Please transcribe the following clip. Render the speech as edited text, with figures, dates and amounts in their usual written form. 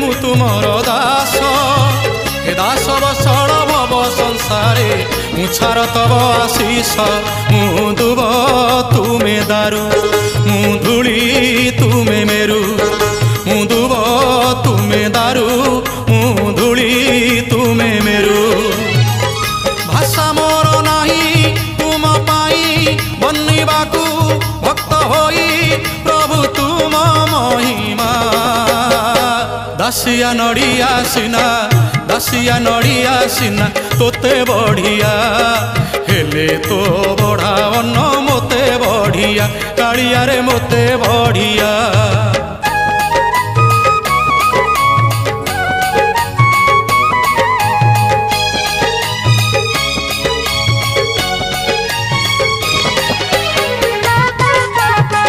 मु तुमर दास हे दास बसड़ भव संसारे मुछार तब आशीष मु दुब तुमे दारू मु धूली तुमे मेरु मु दुब तुमे दारू मु धूली तुमे मेरु भाषा मोर नाही तुम पाई बनिबाकू भक्त होई प्रभु तुम महिमा दासिया नड़िया सिना तोते बढ़िया हेले तो बढ़ावन मोते बढ़िया कालिया रे मोते बढ़िया।